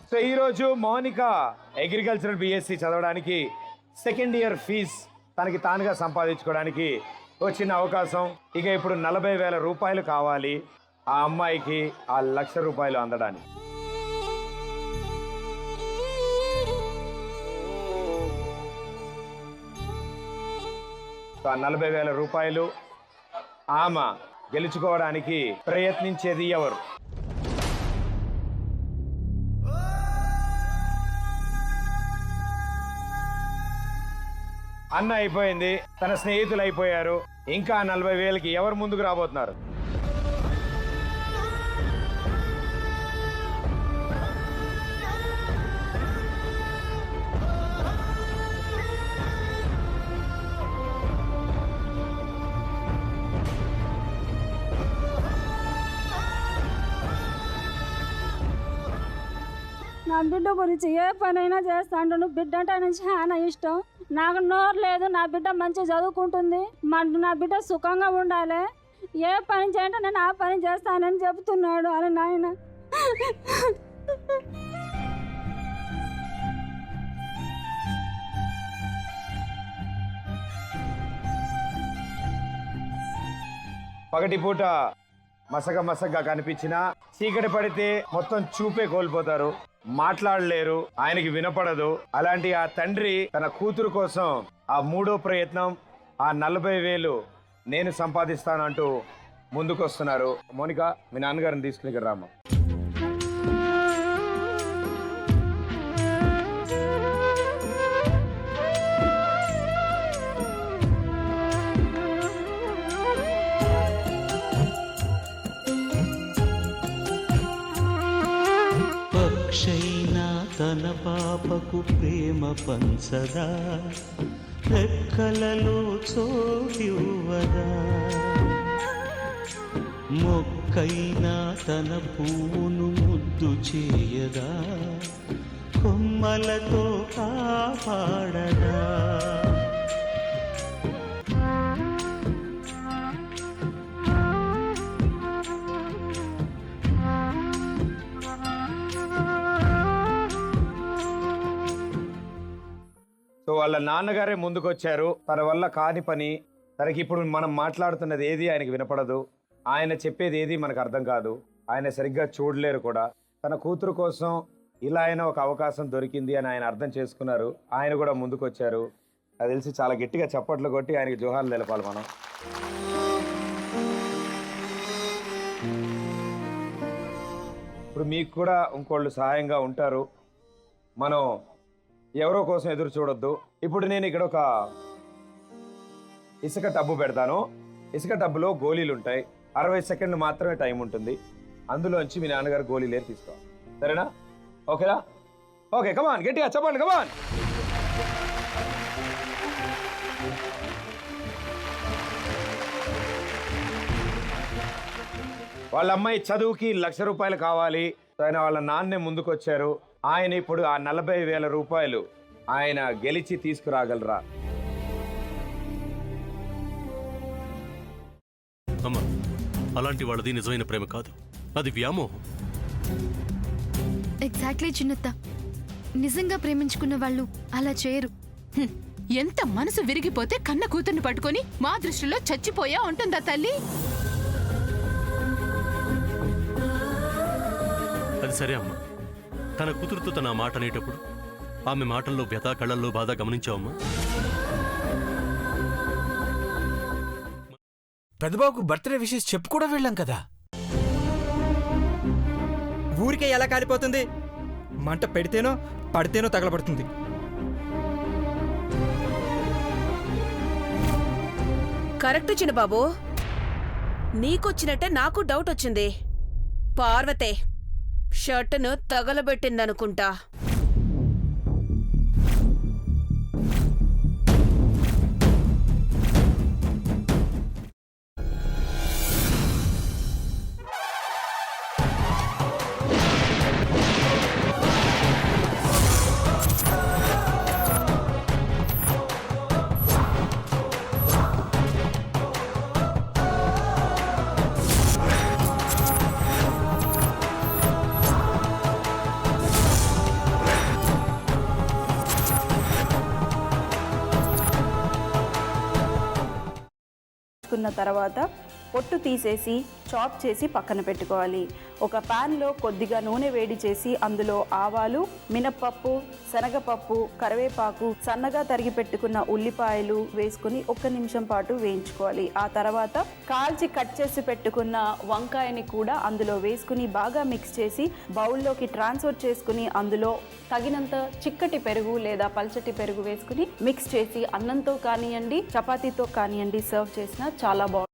So ఈరోజు Mounika agricultural BSc చదవడానికి second year fees తనకి తానుగా సంపాదించుకోవడానికి వచ్చిన అవకాశం. ఇక ఇప్పుడు 40,000 రూపాయలు కావాలి ఆ అమ్మాయికి ఆ 1,00,000 రూపాయలు అందడానికి. సో ఆ 40,000 రూపాయలు ఆమె గెలుచుకోవడానికి ప్రయత్నించేది ఎవరు? అన్న అయిపోయింది, తన స్నేహితులు అయిపోయారు. ఇంకా 40,000కి ఎవరు ముందుకు రాబోతున్నారు? నా బిడ్డ గురించి ఏ పనైనా చేస్తాను. నువ్వు బిడ్డ అంటే నాకు చాలా ఇష్టం. నాకు నోరు లేదు, నా బిడ్డ మంచిగా చదువుకుంటుంది, నా బిడ్డ సుఖంగా ఉండాలి. ఏ పని చేయంటే నేను ఆ పని చేస్తానని చెబుతున్నాడు అని నాయన. పగటిపూట మసగగా కనిపించినా చీకటి పడితే మొత్తం చూపే కోల్పోతారు, మాట్లాడలేరు, ఆయనకి వినపడదు. అలాంటి ఆ తండ్రి తన కూతురు కోసం ఆ 3వ ప్రయత్నం ఆ 40,000 నేను సంపాదిస్తానంటూ ముందుకొస్తున్నారు. మౌనిక, మీ నాన్నగారిని తీసుకుని ఇక్కడ రామ్మ. పక్షైనా తన పాపకు ప్రేమ పంచదా, రెక్కలలో చోటివ్వదా. మొక్కైనా తన పువ్వును ముద్దు చేయదా, కొమ్మలతో కాపాడదా. సో వాళ్ళ నాన్నగారే ముందుకొచ్చారు. తన వల్ల కాని పని, తనకి ఇప్పుడు మనం మాట్లాడుతున్నది ఏది ఆయనకి వినపడదు, ఆయన చెప్పేది ఏది మనకు అర్థం కాదు, ఆయన సరిగ్గా చూడలేరు కూడా. తన కూతురు కోసం ఇలా అయినా ఒక అవకాశం దొరికింది అని ఆయన అర్థం చేసుకున్నారు. ఆయన కూడా ముందుకొచ్చారు. అది తెలిసి చాలా గట్టిగా చప్పట్లు కొట్టి ఆయనకి జోహార్లు తెలపాలి మనం. ఇప్పుడు మీకు కూడా ఇంకోళ్ళు సహాయంగా ఉంటారు. మనం ఎవరో కోసం ఎదురు చూడొద్దు. ఇప్పుడు నేను ఇక్కడ ఒక ఇసుక టబ్బు పెడతాను. ఇసుక టబ్బులో గోళీలు ఉంటాయి. 60 సెకండ్లు మాత్రమే టైం ఉంటుంది. అందులోంచి మీ నాన్నగారు గోళీలే తీసుకోవాలి. సరేనా? ఓకేనా? ఓకే, కమాన్, గట్టిగా చెప్పండి, కమాన్. వాళ్ళ అమ్మాయి చదువుకి 1,00,000 రూపాయలు కావాలి. ఆయన వాళ్ళ నాన్నే ముందుకొచ్చారు. ఆయన ఇప్పుడు ఆ 40,000 రూపాయలు ఆయన గెలిచి తీసుకురాగలరా? అమ్మా, అలాంటి వాళ్ళది నిజమైన ప్రేమ కాదు, అది వ్యామోహం. ఎగ్జాక్ట్లీ చిన్నత్త, నిజంగా ప్రేమించుకున్న వాళ్ళు అలా చేయరు. ఎంత మనసు విరిగిపోతే కన్న కూతుర్ని పట్టుకొని మా దృష్టిలో చచ్చిపోయా ఉంటుందా తల్లి? అది సరే అమ్మా, తన కూతురుతో తన మాట అనేటప్పుడు ఆమె మాటల్లో వ్యథ, కళ్ళల్లో బాధ గమనించావమ్మా? పెద్దబాబుకు బర్త్డే విషెస్ చెప్పు కూడా వెళ్ళాం కదా. ఊరికే ఎలా కాలిపోతుంది? మంట పెడితేనో పడితేనో తగలబడుతుంది. కరెక్ట్ చిన్నబాబు, నీకొచ్చినట్టే నాకు డౌట్ వచ్చింది. పార్వతే షర్టును తగలబెట్టిందనుకుంటా. పెట్టుకున్న తర్వాత పొట్టు తీసేసి చాప్ చేసి పక్కన పెట్టుకోవాలి. ఒక ప్యాన్లో కొద్దిగా నూనె వేడి చేసి అందులో ఆవాలు, మినప్పప్పు, శనగపప్పు, కరివేపాకు, సన్నగా తరిగి పెట్టుకున్న ఉల్లిపాయలు వేసుకుని 1 నిమిషం పాటు వేయించుకోవాలి. ఆ తర్వాత కాల్చి కట్ చేసి పెట్టుకున్న వంకాయని కూడా అందులో వేసుకుని బాగా మిక్స్ చేసి బౌల్లోకి ట్రాన్స్ఫర్ చేసుకుని అందులో తగినంత చిక్కటి పెరుగు లేదా పల్చటి పెరుగు వేసుకుని మిక్స్ చేసి అన్నంతో కానివ్వండి, చపాతీతో కానివ్వండి సర్వ్ చేసినా చాలా బాగుంటుంది.